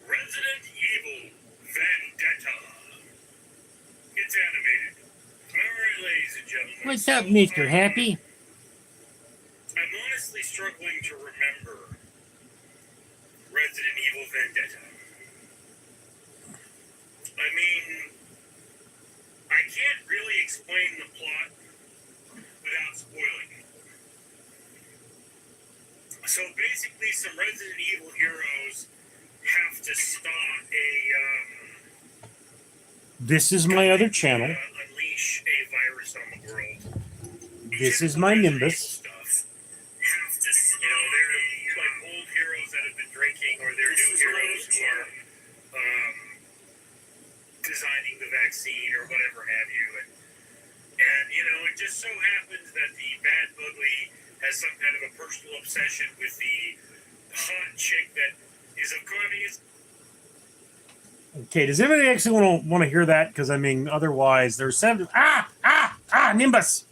Resident Evil Vendetta. It's animated. Alright, ladies and gentlemen. What's up, Mr. Happy? I'm honestly struggling to remember Resident Evil Vendetta. I mean, I can't really explain the plot without spoiling it. So basically, some Resident Evil heroes have to stop a... This is my other channel. Unleash a virus on the world. This is my Nimbus. You know, they're like old heroes that have been drinking, or they're new heroes who are designing the vaccine or whatever have you. And you know, it just so happens that the bad Boogly has some kind of a personal obsession with the hot chick that is of communist. Okay, does anybody actually want to hear that? Because I mean, otherwise, there's 7. Nimbus.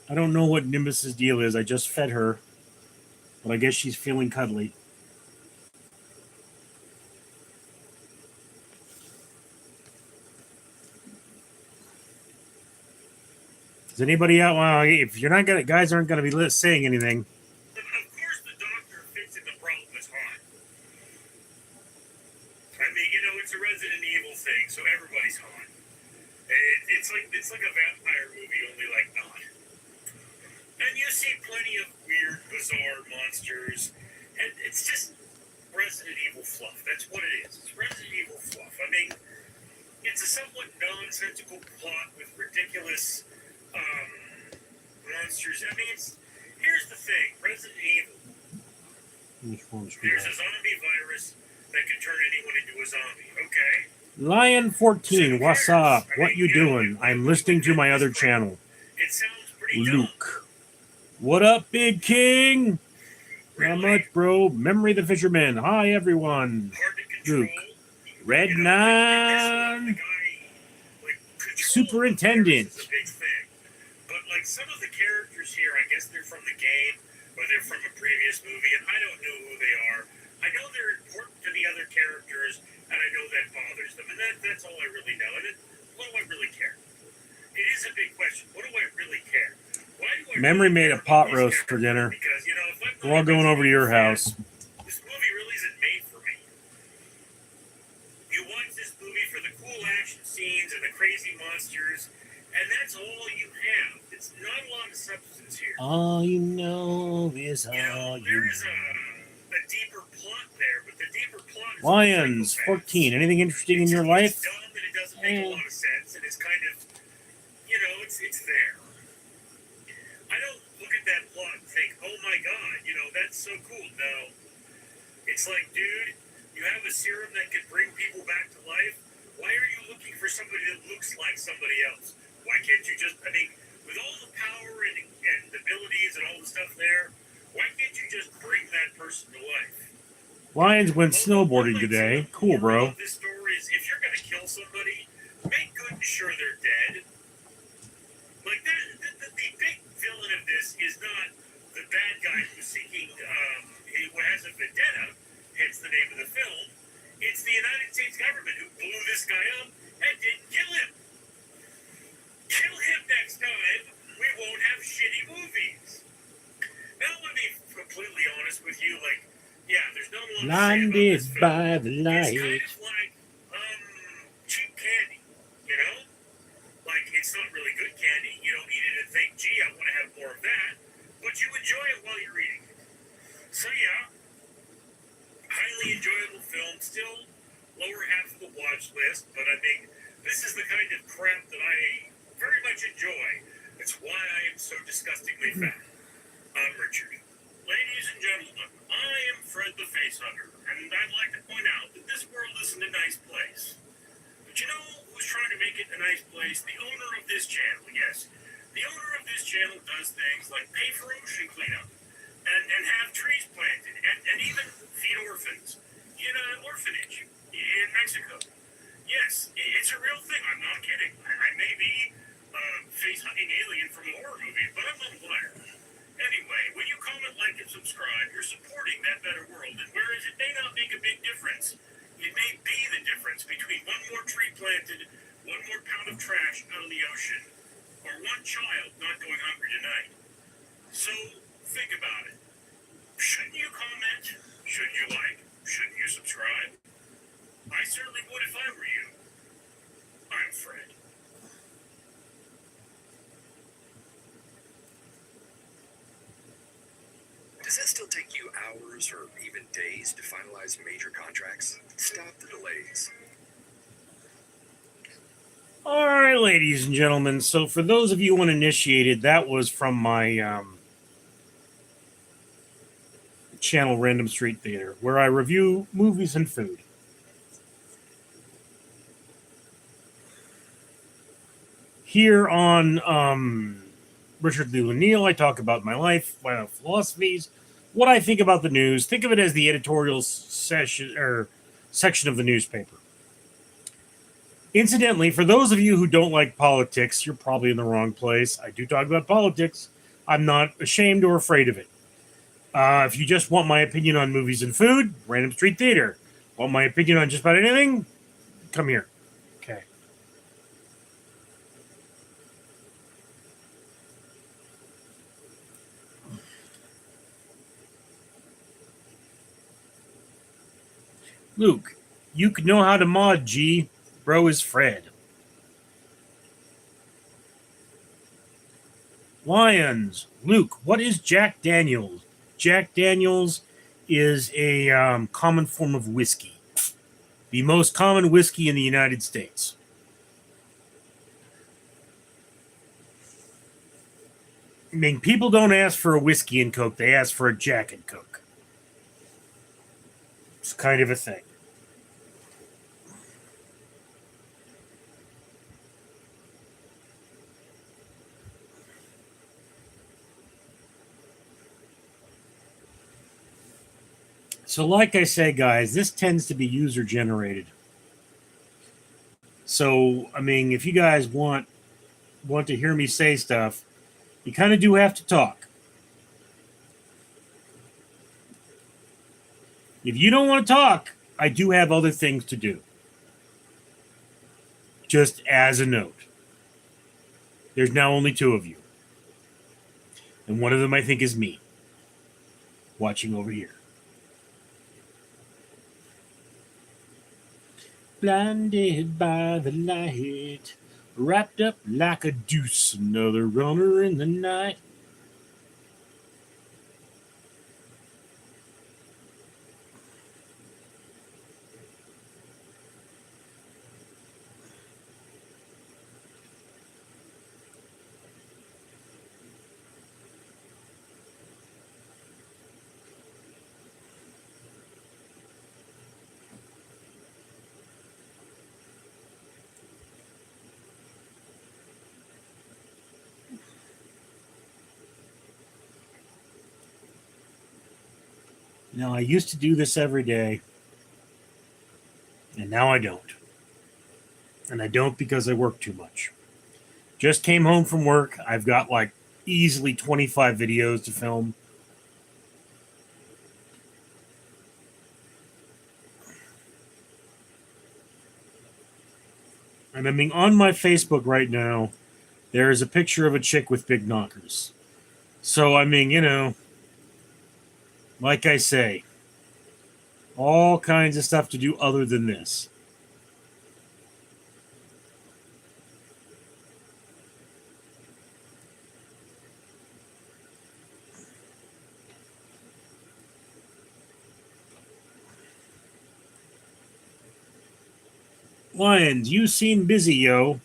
I don't know what Nimbus's deal is. I just fed her, but I guess she's feeling cuddly. Is anybody out? Well, if you're not gonna, guys aren't gonna be saying anything. Of course, the doctor fits in the problem as hot. I mean, you know, it's a Resident Evil thing, so everybody's hot. It's like a vampire movie, only like not. And you see plenty of weird, bizarre monsters, and it's just Resident Evil fluff. That's what it is. It's Resident Evil fluff. I mean, it's a somewhat nonsensical plot with ridiculous monsters. I mean, here's the thing. Resident Evil. There's a zombie virus that can turn anyone into a zombie, okay? Lion 14, what's up? What you doing? I'm listening to my other channel. It sounds pretty Luke. What up, Big King? Not much, bro. Memory the Fisherman. Hi, everyone. Luke. Red 9. Superintendent. But like some of the characters here, I guess they're from the game or they're from a previous movie, and I don't know who they are. I know they're important to the other characters, and I know that bothers them, and that's all I really know. And what do I really care? It is a big question. What do I really care? Why do I Memory really made a pot roast for dinner. Because, you know, if I'm we're all going over to your house. This movie really isn't made for me. You watch this movie for the cool action scenes and the crazy monsters, and that's all you have. It's not a lot of substance here. All you know is all there is a deeper plot there, but the deeper plot is Lions 14. Anything interesting in your life? It's dumb and it doesn't make a lot of sense, and it's kind of, you know, it's there. I don't look at that plot and think, oh my god, you know, that's so cool. No. It's like, dude, you have a serum that can bring people back to life. Why are you looking for somebody that looks like somebody else? Why can't you just, I mean, with all the power and abilities and all the stuff there, why can't you just bring that person to life? Lions went snowboarding today. Cool, bro. This story is, if you're going to kill somebody, make good and sure they're dead. Like, the big villain of this is not the bad guy who's seeking, who has a vendetta, hence the name of the film. It's the United States government who blew this guy up and didn't kill him. Kill him next time. We won't have shitty movies. Now, let me be completely honest with you. Like, yeah, there's not a lot to say about Blinded this film. by the It's light. kind of like cheap candy, you know? Like, it's not really good candy. You don't eat it and think, gee, I want to have more of that. But you enjoy it while you're eating it. So, yeah, highly enjoyable film. Still lower half of the watch list, but I mean, this is the kind of crap that I very much enjoy. It's why I am so disgustingly fat. I'm Richard. Ladies and gentlemen, I am Fred the Facehugger, and I'd like to point out that this world isn't a nice place. But you know who's trying to make it a nice place? The owner of this channel, yes. The owner of this channel does things like pay for ocean cleanup, and have trees planted, and even feed orphans in an orphanage in Mexico. Yes, it's a real thing. I'm not kidding. I may be face-hugging alien from a horror movie, but I'm not a liar. Anyway, when you comment, like, and subscribe, you're supporting that better world. And whereas it may not make a big difference, it may be the difference between one more tree planted, one more pound of trash out of the ocean, or one child not going hungry tonight. So, think about it. Shouldn't you comment? Shouldn't you like? Shouldn't you subscribe? I certainly would if I were you. I'm Fred. Does it still take you hours or even days to finalize major contracts? Stop the delays. All right, ladies and gentlemen. So, for those of you uninitiated, that was from my channel, Random Street Theater, where I review movies and food. Here on Richard Leland Neal, I talk about my life, my philosophies, what I think about the news. Think of it as the editorial section of the newspaper. Incidentally, for those of you who don't like politics, you're probably in the wrong place. I do talk about politics. I'm not ashamed or afraid of it. If you just want my opinion on movies and food, Random Street Theater. Want my opinion on just about anything? Come here. Okay. Luke, you could know how to mod, G. Bro is Fred. Lions. Luke, what is Jack Daniels? Jack Daniels is a common form of whiskey. The most common whiskey in the United States. I mean, people don't ask for a whiskey and Coke. They ask for a Jack and Coke. It's kind of a thing. So like I say, guys, this tends to be user-generated. So, I mean, if you guys want to hear me say stuff, you kind of do have to talk. If you don't want to talk, I do have other things to do. Just as a note. There's now only 2 of you. And one of them I think is me. Watching over here. Blinded by the light, wrapped up like a deuce, another runner in the night. Now, I used to do this every day, and now I don't. And I don't because I work too much. Just came home from work. I've got like easily 25 videos to film. And I mean, on my Facebook right now, there is a picture of a chick with big knockers. So, I mean, like I say, all kinds of stuff to do other than this. Lions, you seem busy, yo.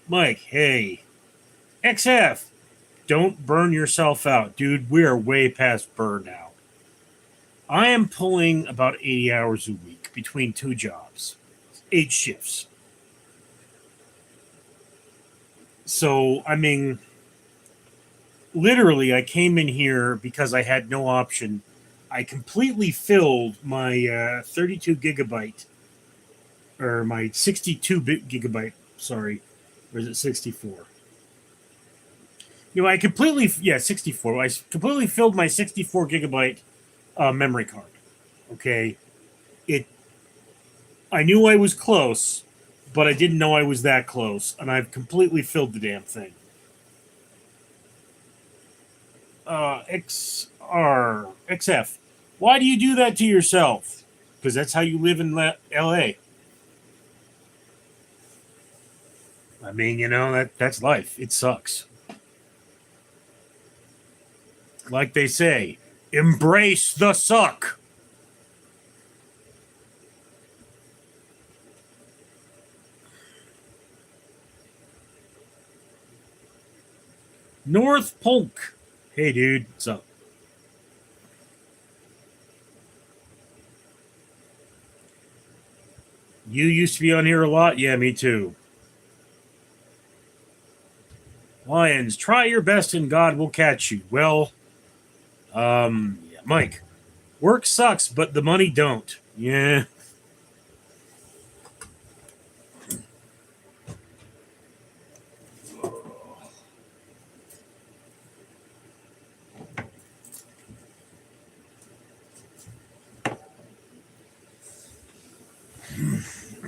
Mike, hey. XF, don't burn yourself out. Dude, we are way past burnout. I am pulling about 80 hours a week between 2 jobs, 8 shifts. So, I mean, literally, I came in here because I had no option. I completely filled my 32 gigabyte, or my 62 gigabyte, sorry, or is it 64? I completely, 64. I completely filled my 64 gigabyte memory card. Okay. I knew I was close, but I didn't know I was that close, and I've completely filled the damn thing. XF, why do you do that to yourself? Because that's how you live in LA. I mean, that's life. It sucks. Like they say, embrace the suck. North Polk. Hey, dude, what's up? You used to be on here a lot? Yeah, me too. Lions, try your best and God will catch you. Well, yeah, Mike, work sucks, but the money don't. Yeah.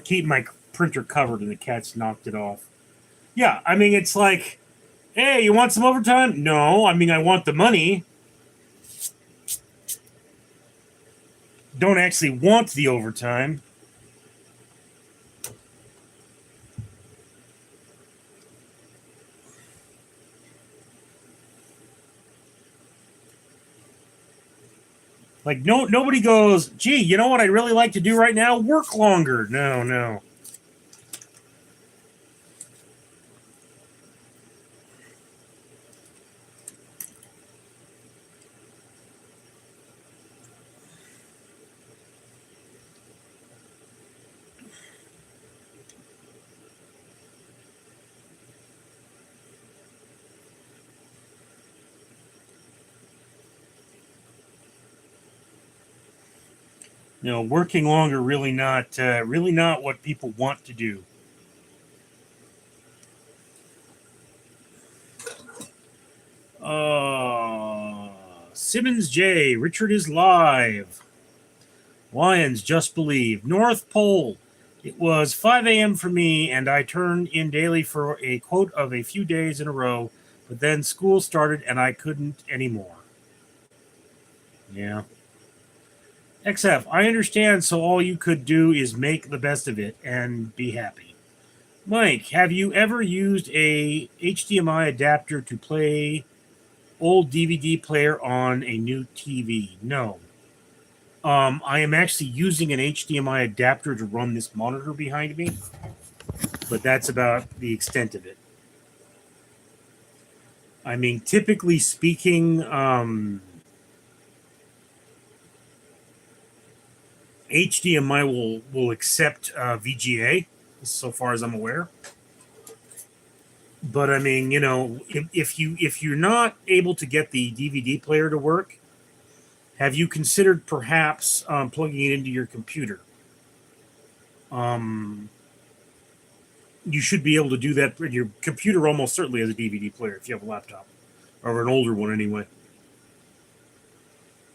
Keep my printer covered and the cat's knocked it off. Yeah, I mean, it's like, hey, you want some overtime? No, I mean, I want the money. Don't actually want the overtime. Like, nobody goes, gee, you know what I'd really like to do right now? Work longer. No. Working longer really not what people want to do. Simmons J. Richard is live. Lions just believe. North Pole. It was 5 a.m. for me, and I turned in daily for a quote of a few days in a row, but then school started and I couldn't anymore. Yeah. XF, I understand, so all you could do is make the best of it and be happy. Mike, have you ever used a HDMI adapter to play old DVD player on a new TV? No. I am actually using an HDMI adapter to run this monitor behind me, but that's about the extent of it. I mean, typically speaking, HDMI will accept VGA, so far as I'm aware. But I mean, if you're not able to get the DVD player to work, have you considered perhaps plugging it into your computer? You should be able to do that. Your computer almost certainly has a DVD player if you have a laptop, or an older one anyway.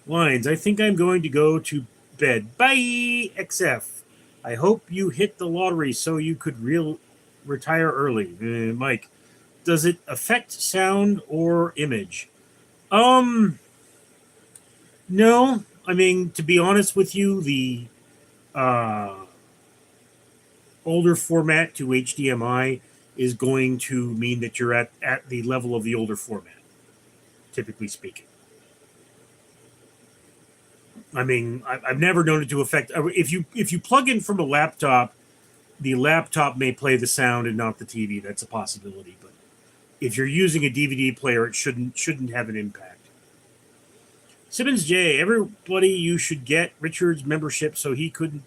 Lines, I think I'm going to go to bed. Bye, XF. I hope you hit the lottery so you could retire early. Mike, does it affect sound or image? Um, no. I mean, to be honest with you, the uh, older format to HDMI is going to mean that you're at the level of the older format, typically speaking. I mean, I've never known it to affect. If you plug in from a laptop, the laptop may play the sound and not the TV. That's a possibility. But if you're using a DVD player, it shouldn't have an impact. Simmons J, everybody, you should get Richard's membership so he couldn't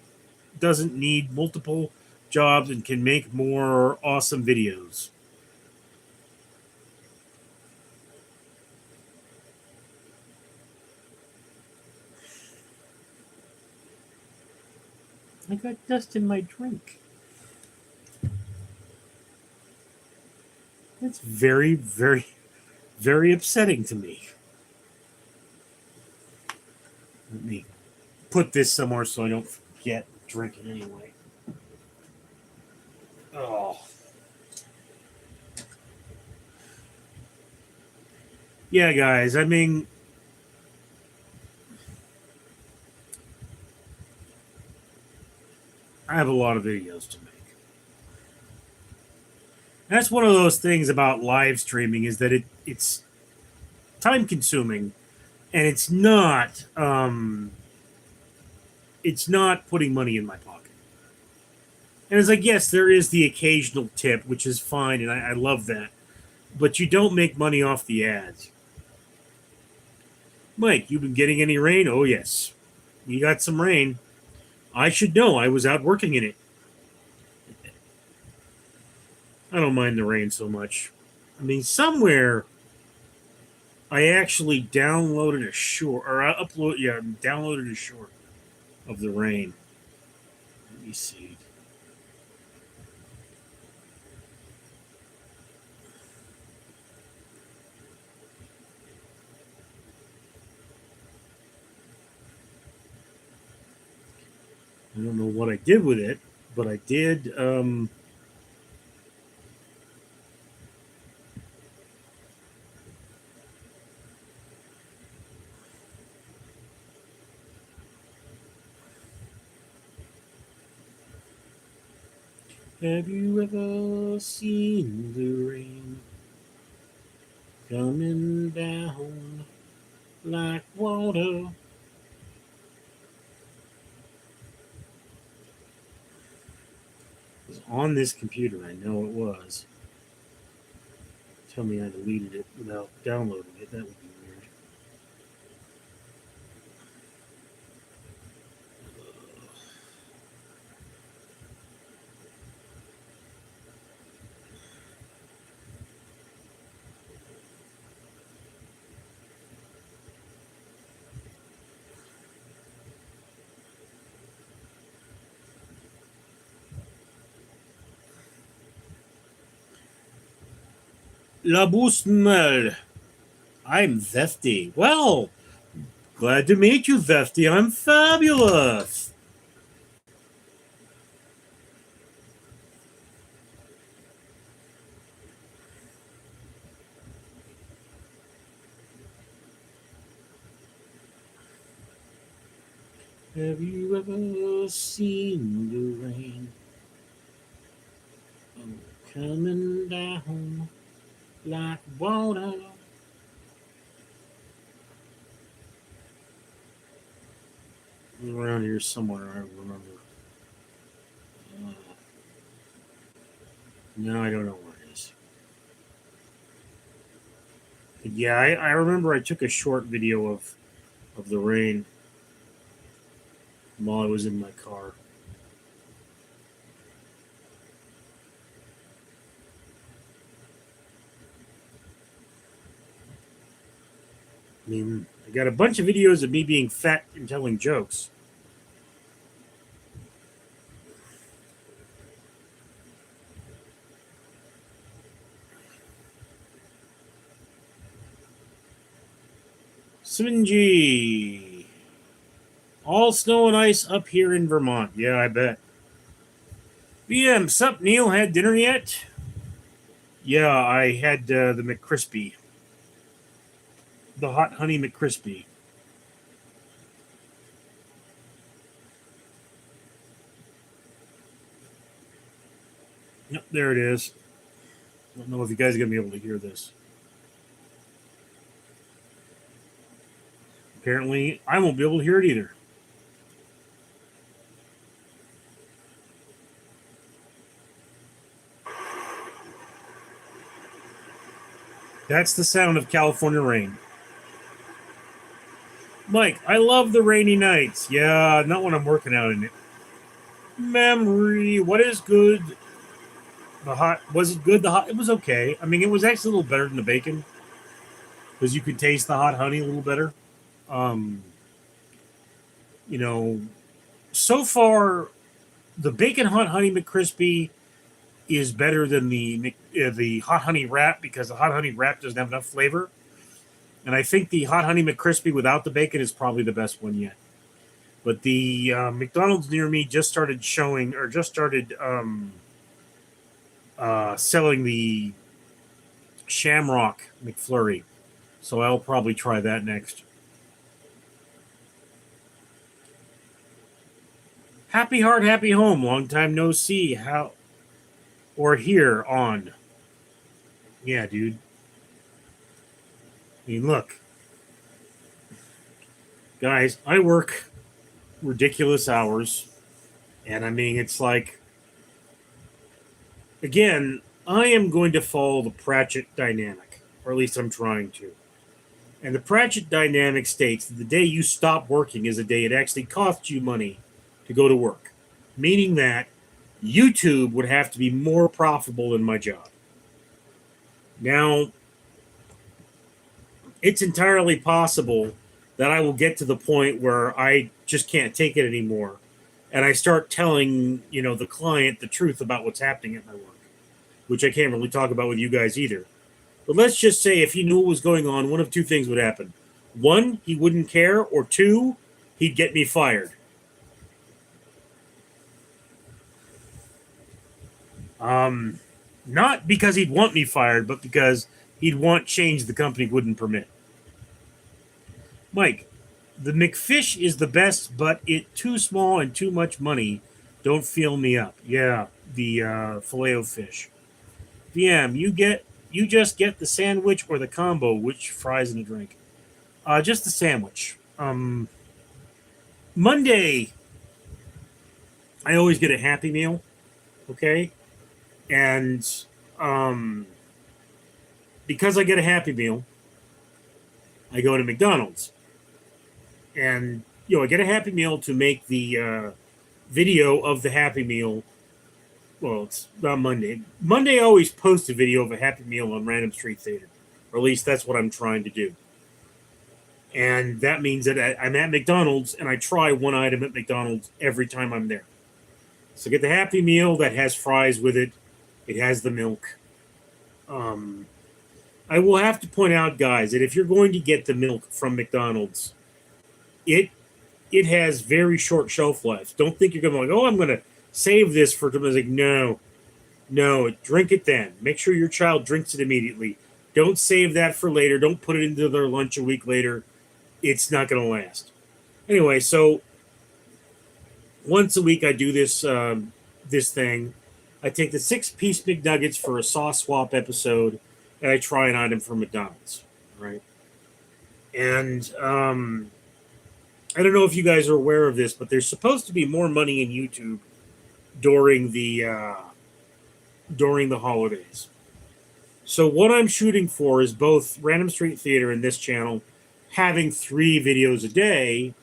doesn't need multiple jobs and can make more awesome videos. I got dust in my drink. That's very, very, very upsetting to me. Let me put this somewhere so I don't forget drinking anyway. Oh. Yeah, guys, I mean, I have a lot of videos to make. That's one of those things about live streaming is that it's time consuming and it's not putting money in my pocket. And it's like, yes, there is the occasional tip, which is fine, and I love that. But you don't make money off the ads. Mike, you been getting any rain? Oh, yes. We got some rain. I should know. I was out working in it. I don't mind the rain so much. I mean, somewhere I actually downloaded a short, or downloaded a short of the rain. Let me see. I don't know what I did with it, but I did. Have you ever seen the rain coming down like water? It was on this computer. I know it was. Tell me I deleted it without downloading it. That would be weird. La Bousmel. I'm Zesty. Well, glad to meet you, Zesty. I'm fabulous. Have you ever seen the rain coming down like water? Around here somewhere, I remember. Uh, no, I don't know where it is. But yeah, I remember I took a short video of the rain while I was in my car. I mean, I got a bunch of videos of me being fat and telling jokes. Simonji. All snow and ice up here in Vermont. Yeah, I bet. BM, sup, Neil? Had dinner yet? Yeah, I had the McCrispy. The hot honey McCrispy. Yep, there it is. I don't know if you guys are going to be able to hear this. Apparently, I won't be able to hear it either. That's the sound of California rain. Mike, I love the rainy nights. Yeah, not when I'm working out in it. Memory, what is good? The hot, was it good? The hot, it was okay. I mean, it was actually a little better than the bacon because you could taste the hot honey a little better. Um, you know, so far, the bacon hot honey McCrispy is better than the hot honey wrap because the hot honey wrap doesn't have enough flavor. And I think the hot honey McCrispy without the bacon is probably the best one yet. But the McDonald's near me just started showing or just started selling the Shamrock McFlurry. So I'll probably try that next. Happy heart, happy home. Long time no see. How or here on. Yeah, dude. I mean, look, guys, I work ridiculous hours. And I mean, it's like, again, I am going to follow the Pratchett dynamic, or at least I'm trying to. And the Pratchett dynamic states that the day you stop working is a day it actually costs you money to go to work, meaning that YouTube would have to be more profitable than my job. Now, it's entirely possible that I will get to the point where I just can't take it anymore and I start telling, the client the truth about what's happening at my work, which I can't really talk about with you guys either. But let's just say if he knew what was going on, one of two things would happen. One, he wouldn't care, or two, he'd get me fired. Not because he'd want me fired, but because he'd want change the company wouldn't permit. Mike, the McFish is the best, but it too small and too much money. Don't fill me up. Yeah, the Filet-O-Fish. VM, you just get the sandwich or the combo, which fries and a drink. Just the sandwich. Monday, I always get a Happy Meal. Okay, and because I get a Happy Meal, I go to McDonald's, and I get a Happy Meal to make the video of the Happy Meal. Well, it's not Monday. Monday, I always post a video of a Happy Meal on Random Street Theater, or at least that's what I'm trying to do. And that means that I'm at McDonald's and I try one item at McDonald's every time I'm there. So get the Happy Meal that has fries with it. It has the milk. I will have to point out, guys, that if you're going to get the milk from McDonald's, it has very short shelf life. Don't think you're going to be like, oh, I'm going to save this for tomorrow. Like, no, drink it then. Make sure your child drinks it immediately. Don't save that for later. Don't put it into their lunch a week later. It's not going to last. Anyway, so once a week I do this thing. I take the 6-piece McNuggets for a sauce swap episode, and I try an item from McDonald's, right? And I don't know if you guys are aware of this, but there's supposed to be more money in YouTube during the holidays. So what I'm shooting for is both Random Street Theater and this channel having 3 videos a day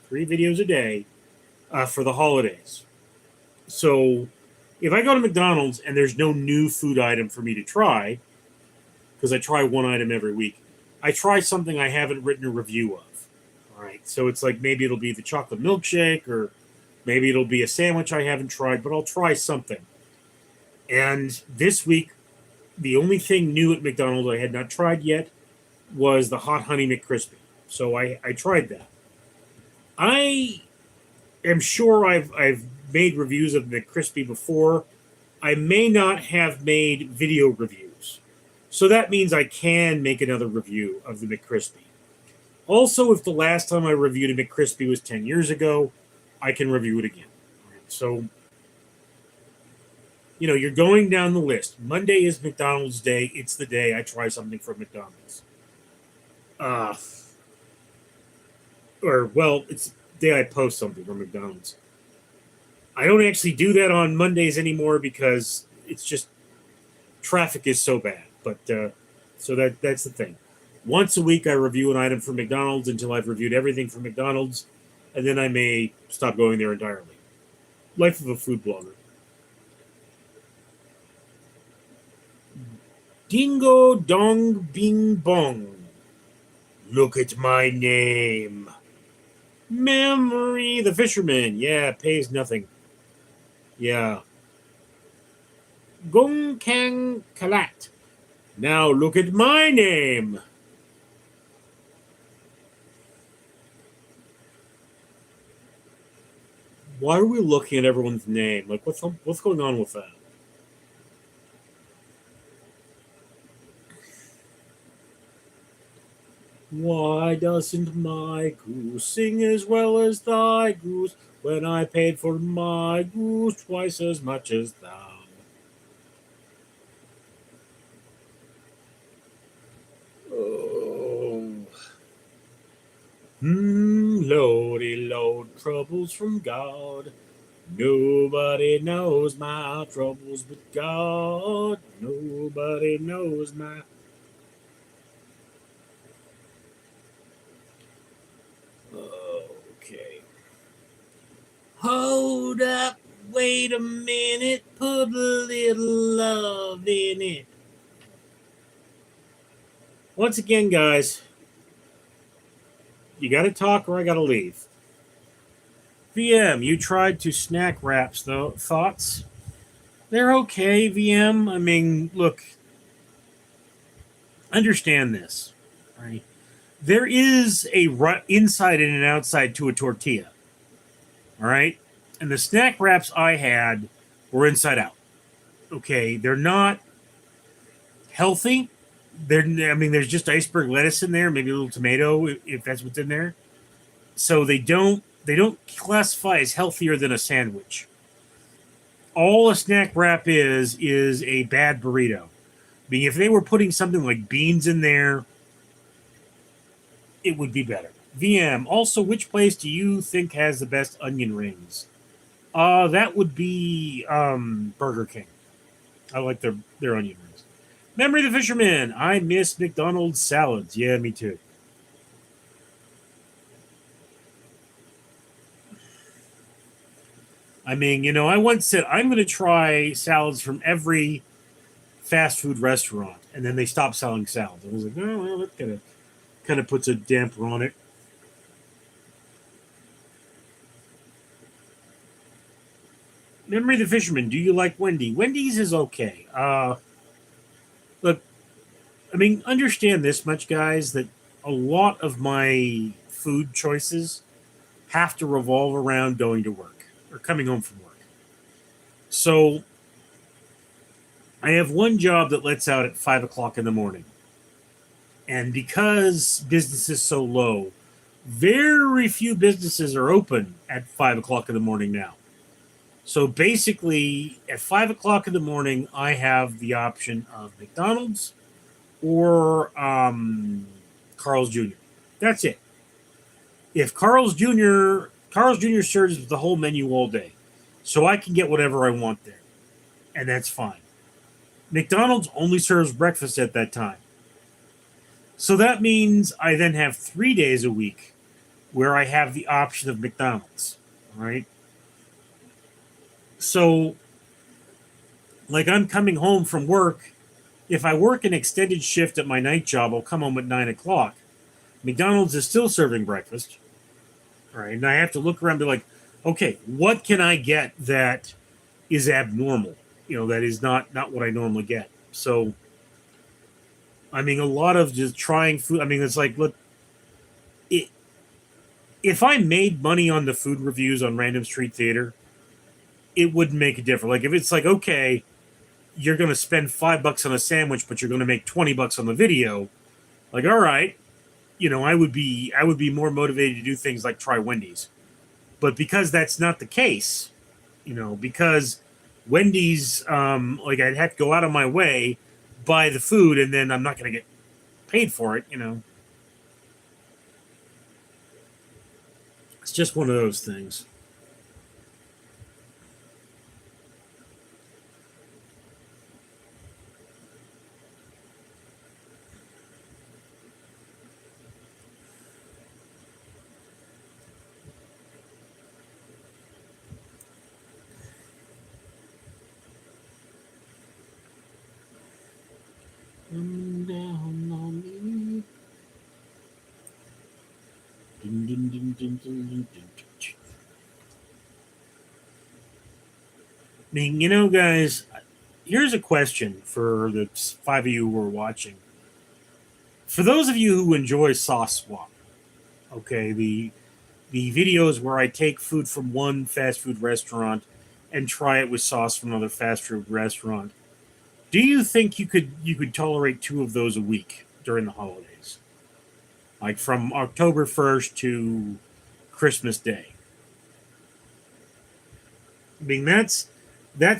for the holidays. So if I go to McDonald's and there's no new food item for me to try, because I try one item every week, I try something I haven't written a review of. All right, so it's like maybe it'll be the chocolate milkshake, or maybe it'll be a sandwich I haven't tried, but I'll try something. And this week, the only thing new at McDonald's I had not tried yet was the hot honey McCrispy. So I tried that. I am sure I've made reviews of McCrispy before. I may not have made video reviews. So that means I can make another review of the McCrispy. Also, if the last time I reviewed a McCrispy was 10 years ago, I can review it again. So, you're going down the list. Monday is McDonald's Day. It's the day I try something from McDonald's. It's the day I post something from McDonald's. I don't actually do that on Mondays anymore because it's just traffic is so bad. But so that's the thing. Once a week, I review an item from McDonald's until I've reviewed everything from McDonald's, and then I may stop going there entirely. Life of a food blogger. Dingo dong bing bong. Look at my name. Memory the fisherman. Yeah, pays nothing. Yeah. Gong Kang Kalat. Now look at my name. Why are we looking at everyone's name? Like, what's going on with that? Why doesn't my goose sing as well as thy goose when I paid for my goose twice as much as thou? Oh. Lordy, Lord, troubles from God. Nobody knows my troubles but God. Nobody knows my... Okay. Hold up, wait a minute, put a little love in it. Once again, guys, you got to talk or I got to leave. VM, you tried to snack wraps, though. Thoughts? They're okay, VM. I mean, look, understand this, right? There is a inside and an outside to a tortilla, all right? And the snack wraps I had were inside out. Okay, they're not healthy. There's just iceberg lettuce in there, maybe a little tomato if that's what's in there. So they don't classify as healthier than a sandwich. All a snack wrap is a bad burrito. I mean, if they were putting something like beans in there, it would be better. VM. Also, which place do you think has the best onion rings? That would be Burger King. I like their onion rings. Memory of the Fisherman. I miss McDonald's salads. Yeah, me too. I mean, I once said I'm going to try salads from every fast food restaurant, and then they stopped selling salads. I was like, oh, well, that kind of puts a damper on it. Memory of the Fisherman. Do you like Wendy's is okay. Look, I mean, understand this much, guys, that a lot of my food choices have to revolve around going to work or coming home from work. So I have one job that lets out at 5 o'clock in the morning. And because business is so low, very few businesses are open at 5 o'clock in the morning now. So basically, at 5 o'clock in the morning, I have the option of McDonald's or Carl's Jr. That's it. If Carl's Jr. serves the whole menu all day, so I can get whatever I want there, and that's fine. McDonald's only serves breakfast at that time. So that means I then have 3 days a week where I have the option of McDonald's, right? So, like, I'm coming home from work. If I work an extended shift at my night job, I'll come home at 9 o'clock. McDonald's is still serving breakfast, right? And I have to look around and be like, okay, what can I get that is abnormal? That is not what I normally get. So, I mean, a lot of just trying food. I mean, it's like, look, if I made money on the food reviews on Random Street Theater, it wouldn't make a difference. Like, if it's like, okay, you're going to spend $5 on a sandwich, but you're going to make $20 on the video. Like, all right, I would be more motivated to do things like try Wendy's. But because that's not the case, because Wendy's, like I'd have to go out of my way, buy the food, and then I'm not going to get paid for it. It's just one of those things. Come down on me. Dun, dun, dun, dun, dun, dun, dun. I mean, guys, here's a question for the 5 of you who are watching. For those of you who enjoy Sauce Swap, okay, the videos where I take food from one fast food restaurant and try it with sauce from another fast food restaurant, do you think you could tolerate 2 of those a week during the holidays, like from October 1st to Christmas Day? I mean, that's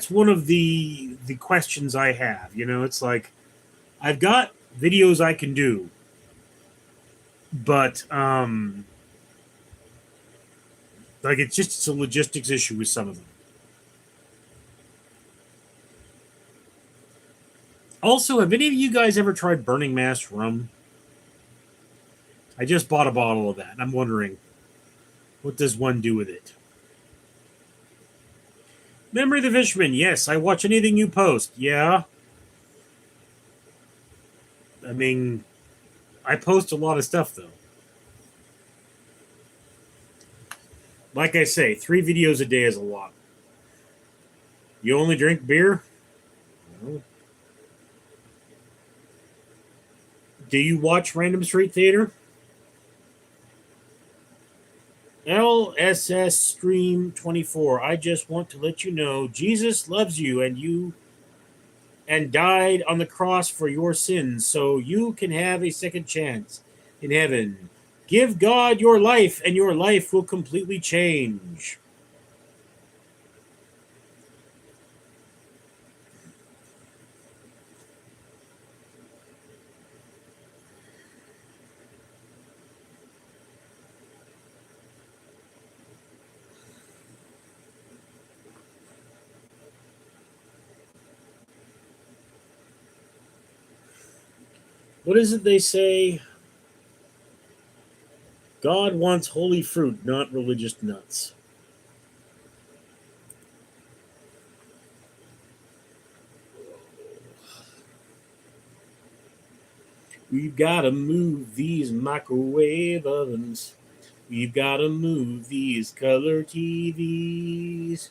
one of the questions I have. It's like I've got videos I can do, but like it's a logistics issue with some of them. Also, have any of you guys ever tried Burning Mass rum? I just bought a bottle of that, and I'm wondering, what does one do with it? Memory of the Fisherman, yes, I watch anything you post. Yeah. I mean, I post a lot of stuff, though. Like I say, 3 videos a day is a lot. You only drink beer? No. Do you watch Random Street Theater? LSS Stream 24. I just want to let you know Jesus loves you and died on the cross for your sins so you can have a second chance in heaven. Give God your life and your life will completely change. What is it they say? God wants holy fruit, not religious nuts. We've got to move these microwave ovens. We've got to move these color TVs.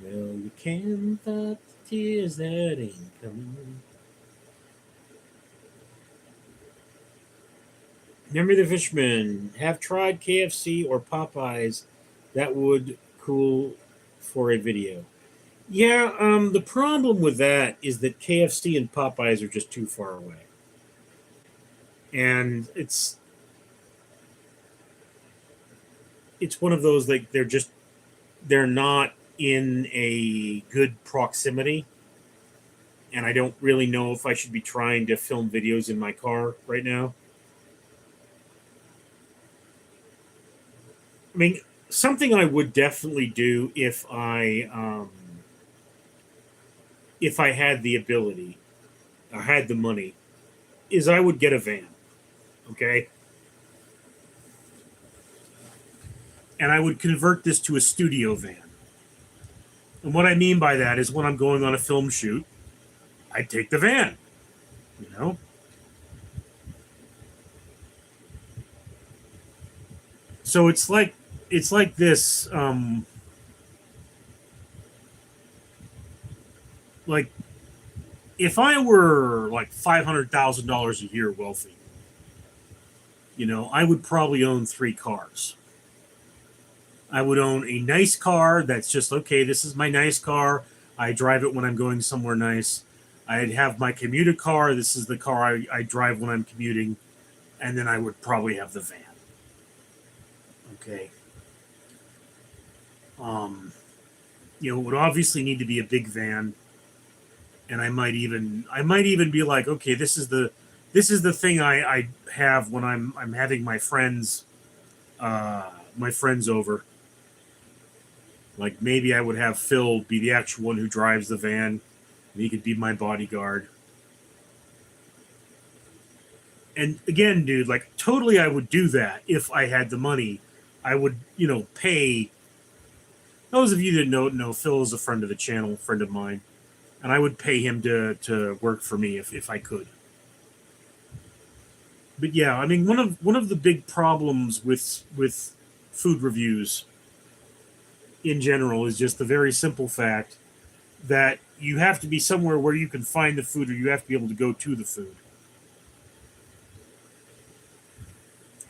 Well, you can't stop the tears that ain't coming. Remember the Fisherman. Have tried KFC or Popeyes. That would cool for a video. Yeah, the problem with that is that KFC and Popeyes are just too far away. And it's one of those, like, they're not in a good proximity. And I don't really know if I should be trying to film videos in my car right now. I mean, something I would definitely do if I had the ability or had the money is I would get a van. Okay? And I would convert this to a studio van. And what I mean by that is when I'm going on a film shoot, I take the van. You know? So it's like this like if I were like $500,000 a year wealthy, I would probably own 3 cars. I would own a nice car that's just okay. This is my nice car. I drive it when I'm going somewhere nice. I'd have my commuter car. This is the car I drive when I'm commuting. And then I would probably have the van. Okay. It would obviously need to be a big van. And I might even be like, okay, this is the thing I have when I'm having my friends over. Like maybe I would have Phil be the actual one who drives the van, and he could be my bodyguard. And again, dude, like totally, I would do that if I had the money. I would, pay. Those of you that know Phil is a friend of the channel, friend of mine, and I would pay him to work for me if I could. But yeah, I mean, one of the big problems with food reviews in general is just the very simple fact that you have to be somewhere where you can find the food, or you have to be able to go to the food.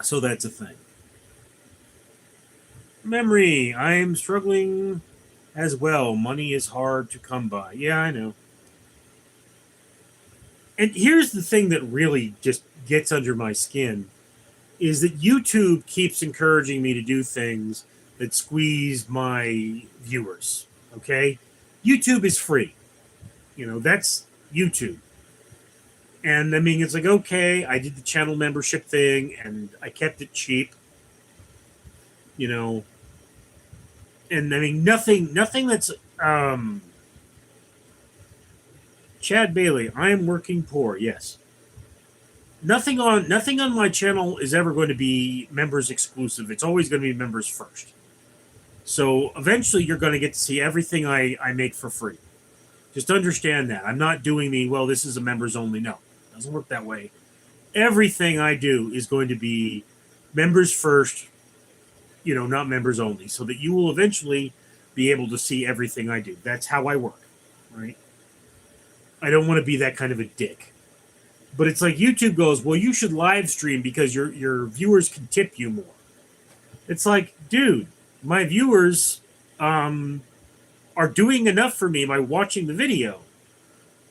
So that's a thing. Memory. I am struggling as well. Money is hard to come by. Yeah, I know. And here's the thing that really just gets under my skin is that YouTube keeps encouraging me to do things that squeeze my viewers. Okay? YouTube is free. That's YouTube. And I mean, it's like, okay, I did the channel membership thing and I kept it cheap. And I mean, nothing that's, Chad Bailey, I am working poor. Yes. Nothing on my channel is ever going to be members exclusive. It's always going to be members first. So eventually you're going to get to see everything I make for free. Just understand that. I'm not doing this is a members only. No, it doesn't work that way. Everything I do is going to be members first, not members only, so that you will eventually be able to see everything I do. That's how I work, right? I don't want to be that kind of a dick. But it's like YouTube goes, well, you should live stream because your viewers can tip you more. It's like, dude, my viewers are doing enough for me by watching the video.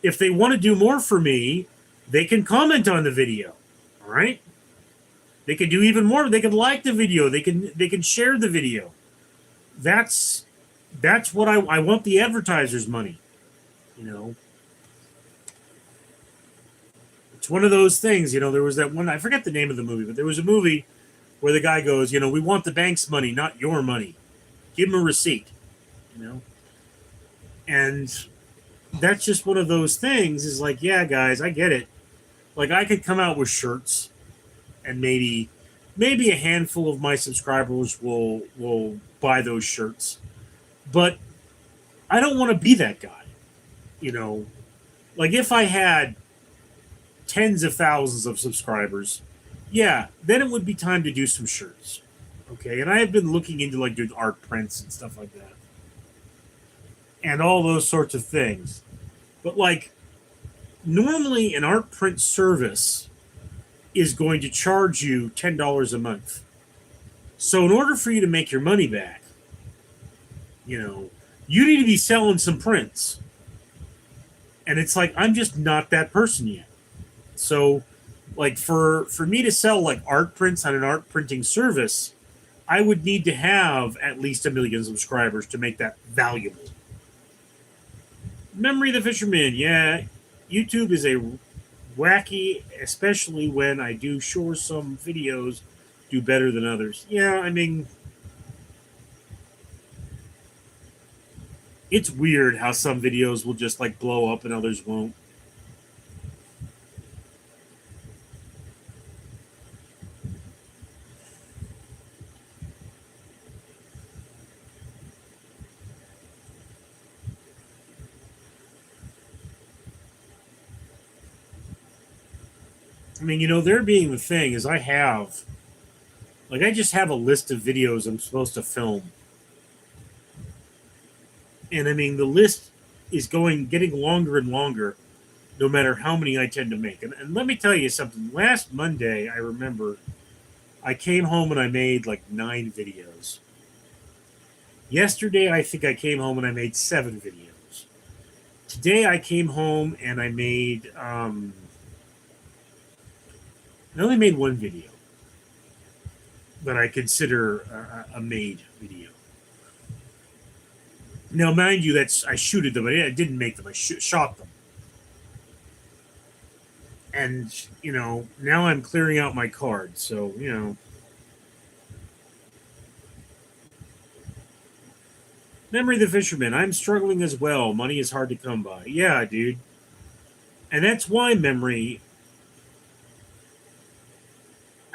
If they want to do more for me, they can comment on the video. All right? They can do even more. They can like the video. They can share the video. That's what I want. The advertisers' money. It's one of those things. There was that one. I forget the name of the movie, but there was a movie where the guy goes, we want the bank's money, not your money. Give them a receipt. And that's just one of those things. Is like, yeah, guys, I get it. Like, I could come out with shirts, and maybe a handful of my subscribers will buy those shirts, but I don't want to be that guy. Like if I had tens of thousands of subscribers, yeah, then it would be time to do some shirts. Okay, and I have been looking into like doing art prints and stuff like that, and all those sorts of things. But like, normally an art print service is going to charge you $10 a month. So in order for you to make your money back, you need to be selling some prints. And it's like, I'm just not that person yet. So like for me to sell like art prints on an art printing service, I would need to have at least 1 million subscribers to make that valuable. Memory of the Fisherman, yeah. YouTube is a wacky, especially when I do sure some videos do better than others. Yeah, I mean, it's weird how some videos will just like blow up and others won't. I mean, there being the thing is I just have a list of videos I'm supposed to film. And I mean, the list is getting longer and longer, no matter how many I tend to make. And let me tell you something. Last Monday, I remember I came home and I made like 9 videos. Yesterday, I think I came home and I made 7 videos. Today, I came home and I made. I only made 1 video that I consider a made video. Now, mind you, I shooted them. I didn't make them. I shot them. And now I'm clearing out my cards. So Memory of the Fisherman. I'm struggling as well. Money is hard to come by. Yeah, dude. And that's why, Memory,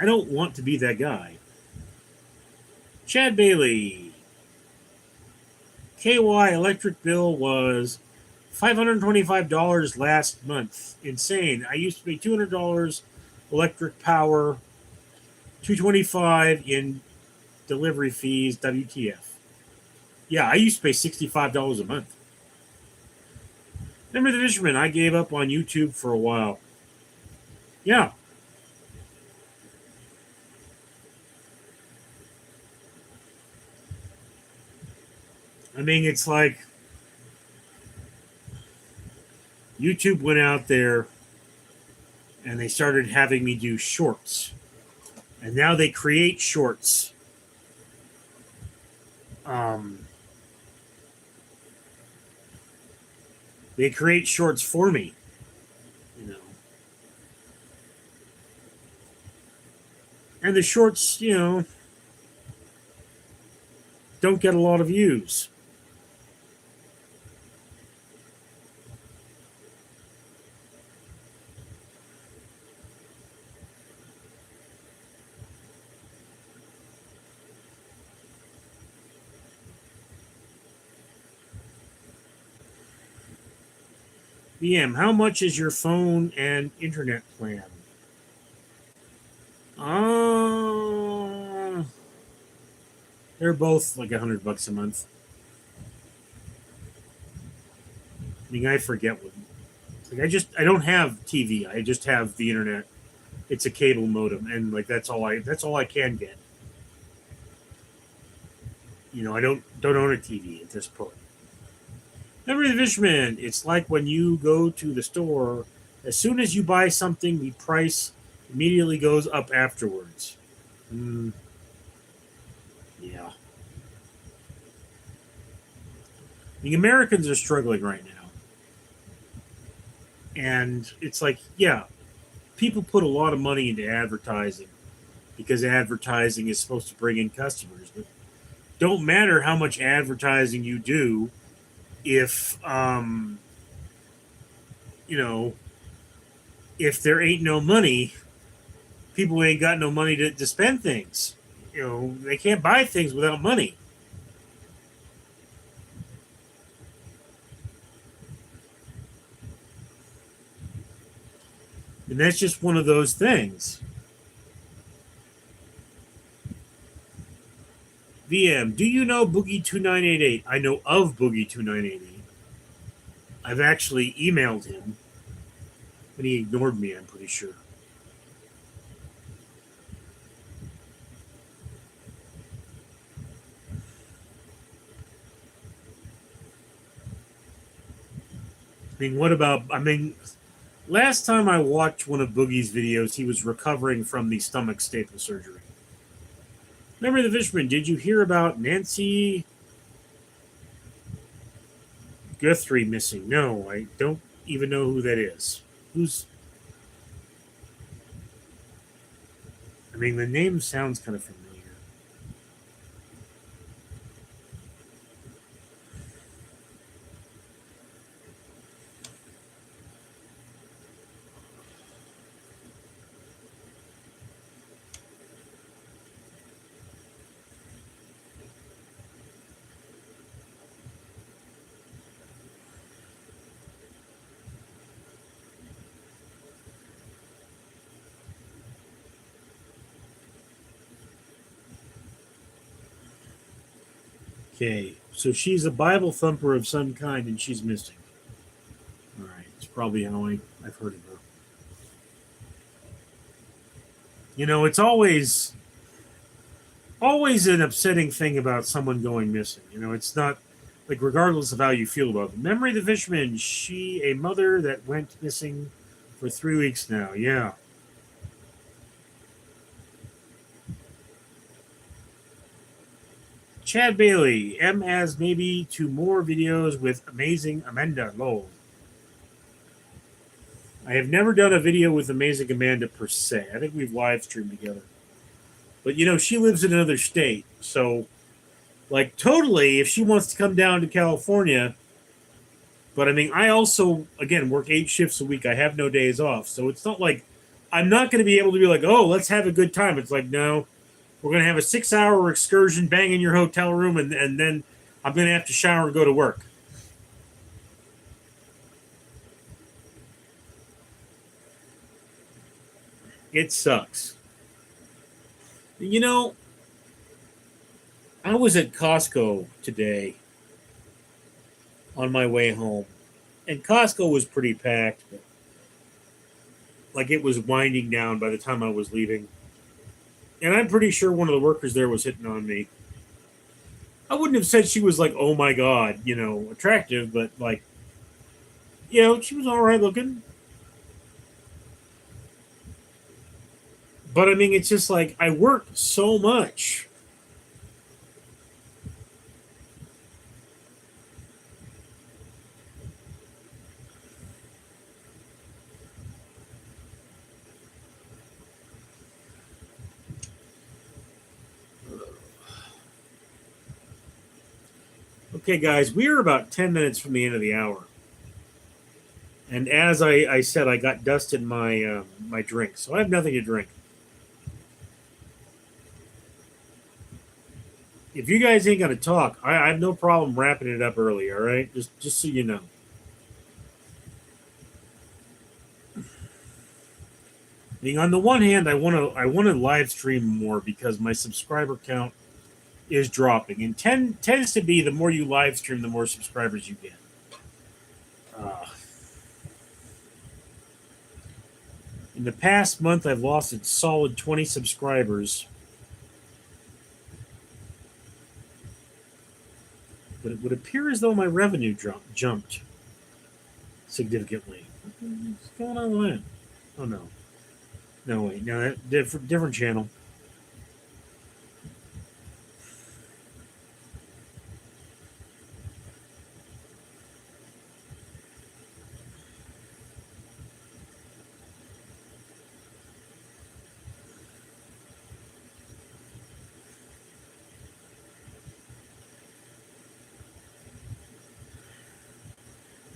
I don't want to be that guy. Chad Bailey. KY electric bill was $525 last month. Insane. I used to pay $200 electric power, $225 in delivery fees, WTF. Yeah, I used to pay $65 a month. Remember the Fisherman? I gave up on YouTube for a while. Yeah. I mean, it's like YouTube went out there and they started having me do shorts. And now they create shorts. They create shorts for me. And the shorts, don't get a lot of views. BM, how much is your phone and internet plan? They're both like $100 a month. I mean, I forget what. Like I don't have TV. I just have the internet. It's a cable modem, and like that's all I can get. I don't own a TV at this point. Memory of the Fisherman. It's like when you go to the store. As soon as you buy something, the price immediately goes up afterwards. Yeah. The Americans are struggling right now. And it's like, yeah, people put a lot of money into advertising because advertising is supposed to bring in customers. But don't matter how much advertising you do if if there ain't no money, people ain't got no money to spend things. They can't buy things without money. And that's just one of those things. VM, do you know Boogie 2988? I know of Boogie 2988. I've actually emailed him, and he ignored me, I'm pretty sure. Last time I watched one of Boogie's videos, he was recovering from the stomach staple surgery. Remember the Fisherman? Did you hear about Nancy Guthrie missing? No, I don't even know who that is. The name sounds kind of familiar. Okay, so she's a Bible thumper of some kind and she's missing. It's probably how I've heard of her. You know, it's always an upsetting thing about someone going missing. You know, it's not like regardless of how you feel about them. Memory of the Fisherman, a mother that went missing for 3 weeks now. Yeah. Chad Bailey, M has maybe 2 more videos with amazing Amanda. Lol. I have never done a video with amazing Amanda per se. I think we've live streamed together. But you know, she lives in another state, so like totally if she wants to come down to California. But I mean, I also again work 8 shifts a week. I have no days off. So it's not like I'm not going to be able to be like, "Oh, let's have a good time." It's like, "No, we're going to have a 6-hour excursion, bang in your hotel room, and then I'm going to have to shower and go to work." It sucks. You know, I was at Costco today on my way home, and Costco was pretty packed. But like it was winding down by the time I was leaving. And I'm pretty sure one of the workers there was hitting on me. I wouldn't have said she was like, oh my God, you know, attractive, but like, you know, she was all right looking. But I mean, it's just like I work so much. Okay, guys, we are about 10 minutes from the end of the hour. And as I said, I got dust in my drink, so I have nothing to drink. If you guys ain't gonna talk, I have no problem wrapping it up early. All right, just so you know. I mean, on the one hand, I want to live stream more because my subscriber count is dropping, and tends to be the more you live stream, the more subscribers you get. In the past month, I've lost a solid 20 subscribers. But it would appear as though my revenue jumped significantly. What's going on with that? Oh no. No, wait. No, that different channel.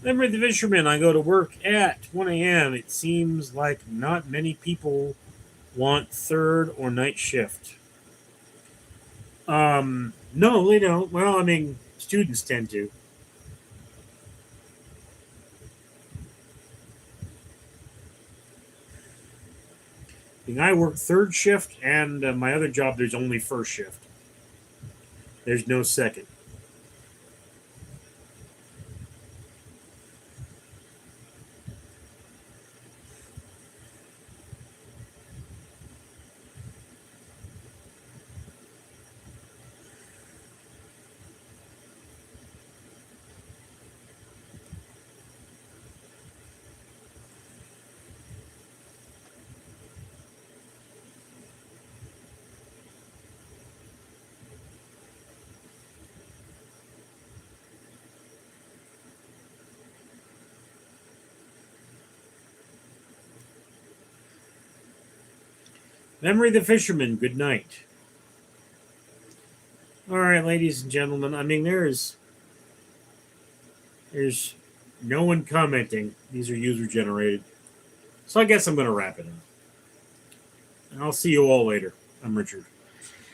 Memory of the Fisherman, I go to work at 1 a.m. It seems like not many people want third or night shift. No, they don't. Well, I mean, students tend to. I mean, I work third shift, and my other job, there's only first shift. There's no second. Memory of the Fisherman, good night. All right, ladies and gentlemen. I mean, there's no one commenting. These are user generated. So I guess I'm going to wrap it up. And I'll see you all later. I'm Richard.